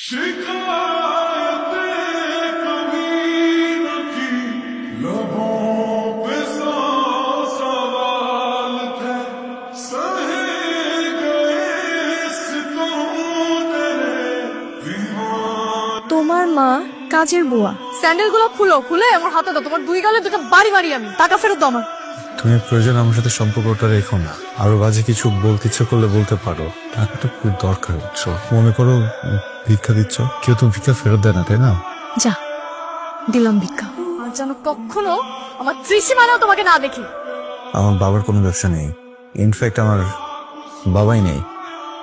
তোমার মা কাজের বুয়া। স্যান্ডেল গুলো খুলে আমার হাতে দাও। তোমার দুই গালে দুটো বাড়ি মারি আমি। টাকা ফেরত দাও আমার। তুমি প্রয়োজন আমার সাথে সম্পর্কটা রেখো না। আরো বাজে কিছু বলতে ইচ্ছে করলে বলতে পারো। টাকাটা খুব দরকার হচ্ছে। মনে করো ভিক্ষা দিচ্ছ, কেউ তো ভিক্ষা ফেরত দেয় না, তাই না? যা দিলাম ভিক্ষা। আর যেন কখনো আমার ত্রিসীমানাও তোমাকে না দেখি। আমার বাবার কোনো ব্যবসা নেই। ইনফ্যাক্ট আমার বাবাই নেই।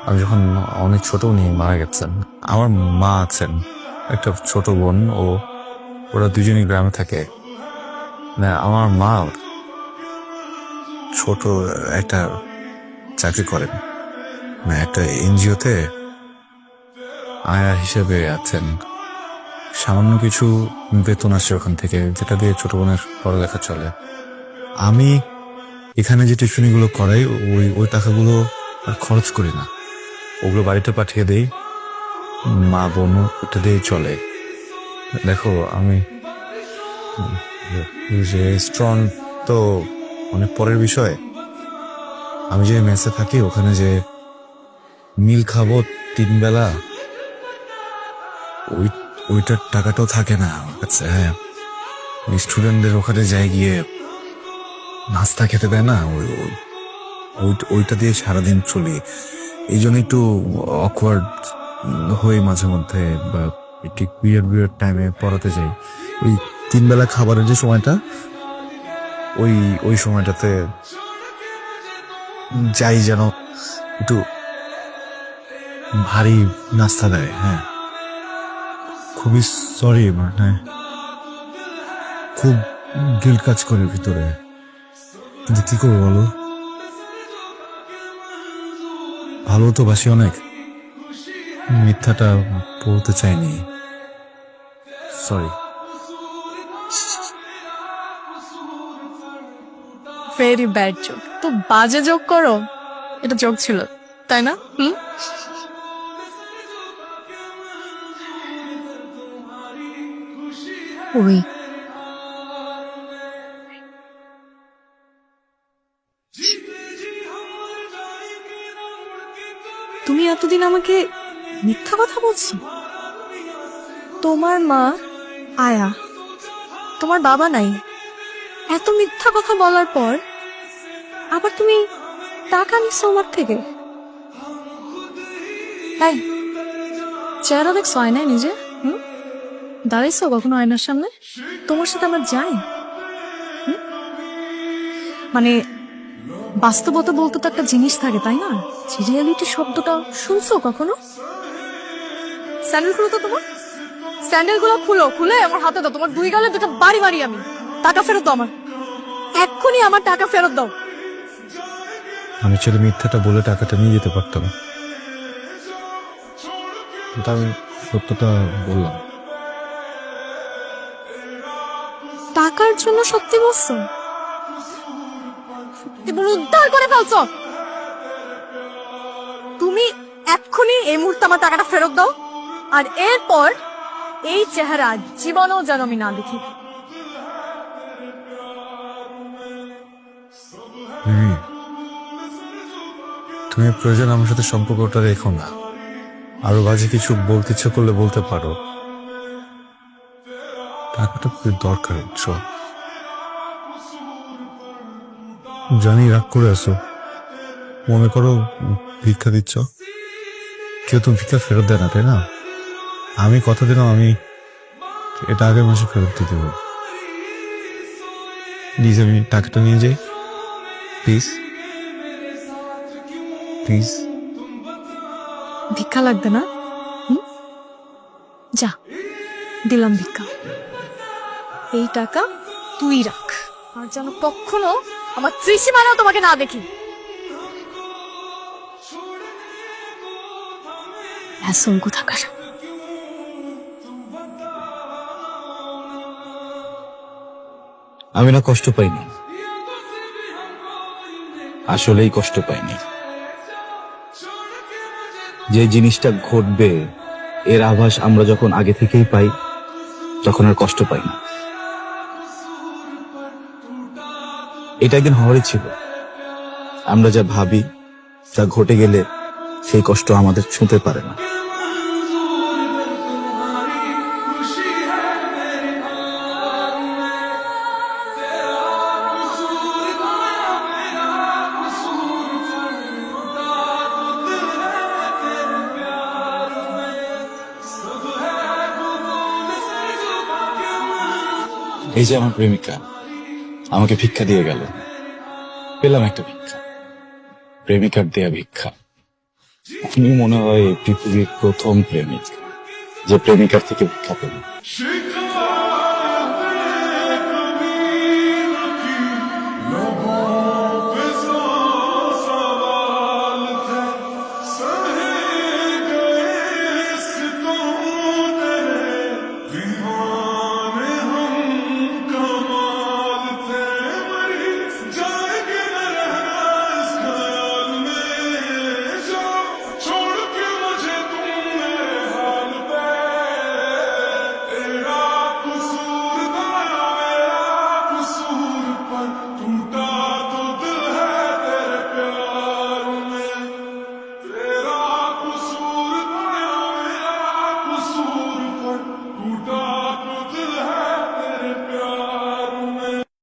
আমি যখন অনেক ছোট উনি মারা গেছেন। আমার মা আছেন, একটা ছোট বোন, ওরা দুজনেই গ্রামে থাকে। না, আমার মা ছোট একটা চাকরি করেন, মানে একটা এনজিওতে আয়া হিসেবে আছেন। সামান্য কিছু বেতন আসে ওখান থেকে, যেটা দিয়ে ছোট বোনের পড়ালেখা চলে। আমি এখানে যে টিউশনিগুলো করাই ওই টাকাগুলো আর খরচ করি না, ওগুলো বাড়িতে পাঠিয়ে দেই। মা বোন ওটা দিয়েই চলে। দেখো আমি রেস্টুরেন্ট তো অনেক পরের বিষয়। আমি যে মেসে থাকি ওখানে যে মিল খাবো 3 বেলা, ওইটার টাকাটাও থাকে না আমার কাছে। হ্যাঁ, স্টুডেন্টদের ওখানে যাই গিয়ে নাস্তা খেতে দেয় না, ওইটা দিয়ে সারাদিন চলি। এই জন্য একটু অকওয়ার্ড হয়ে মাঝে মধ্যে, বা ঠিক বিয়ার টাইমে পড়াতে যাই। ওই 3 বেলা খাবারের যে সময়টা, ওই সময়টাতে যাই যেন একটু ভারী নাস্তা দেয়। হ্যাঁ, খুবই সরি, মানে খুব গিল্ট কাজ করে ভিতরে, কিন্তু কি করবো বলো? ভালো তো বাসি অনেক, মিথ্যাটা বলতে চাইনি, সরি। Very bad joke. তো বাজে জোক করো, এটা জোক ছিল তাই না? ওই তুমি এতদিন আমাকে মিথ্যা কথা বলছো। তোমার মা আয়া, তোমার বাবা নাই। এত মিথ্যা কথা বলার পর আবার তুমি টাকা নিচ্ছ আমার থেকে। এই চেহারা দেখছো আয়নায় নিজে? দাঁড়াইছো কখনো আয়নার সামনে? তোমার সাথে আমার যাই? মানে বাস্তবতা বলতে তো একটা জিনিস থাকে তাই না? রিয়েলিটি শব্দটা শুনছো কখনো? স্যান্ডেল খুলো তো তোমার। স্যান্ডেল গুলো খুলে আমার হাতে দাও। তোমার দুই গালে দুটো বাড়ি মারি আমি। টাকা ফেরত দাও আমার। এক্ষুনি আমার টাকা ফেরত দাও। আমি চলে মিথ্যাটা বলে টাকাটা নিয়ে যেতে পারতাম, কিন্তু আমি সত্যটা বললাম। টাকার জন্য সত্যি বলছো? সত্যি বলে উদ্ধার করে ফেলছো। তুমি এক্ষুনি এই মুহূর্তে আমার টাকাটা ফেরত দাও, আর এরপর এই চেহারা জীবনেও যেন আমি না দেখি। তুমি প্রয়োজন আমার সাথে সম্পর্কটা রেখো না। আরো বাজে কিছু বলতে ইচ্ছে করলে বলতে পারো। টাকাটা খুব দরকার হচ্ছে। জানি রাগ করে আছো, মনে করো ভিক্ষা দিচ্ছ, কেউ তো ভিক্ষা ফেরত দেয় না, তাই না? আমি কথা দিলাম আমি এটা আগের মাসে ফেরত দিয়ে দেবো। প্লিজ আমি টাকাটা নিয়ে যাই, প্লিজ প্লিজ। ভিক্ষা লাগবে না? যা দিলাম ভিক্ষা। এই টাকা তুই রাখ, আর যেন কখনো আমার ত্রিসীমানাও তোমাকে না দেখি। অ্যাসঙ্গ থাকার আমি না কষ্ট পাইনি, আসলেই কষ্ট পাইনি। যে জিনিসটা ঘটবে এর আভাস আমরা যখন আগে থেকেই পাই তখন আর কষ্ট পাই না। এটা একদিন হওয়ারই ছিল। আমরা যা ভাবি তা ঘটে গেলে সেই কষ্ট আমাদের ছুঁতে পারে না। এই যে আমার প্রেমিকা আমাকে ভিক্ষা দিয়ে গেল, পেলাম একটা ভিক্ষা, প্রেমিকার দেয়া ভিক্ষা। আমি মনে হয় এই পৃথিবীর প্রথম প্রেমিক যে প্রেমিকার থেকে ভিক্ষা পেল।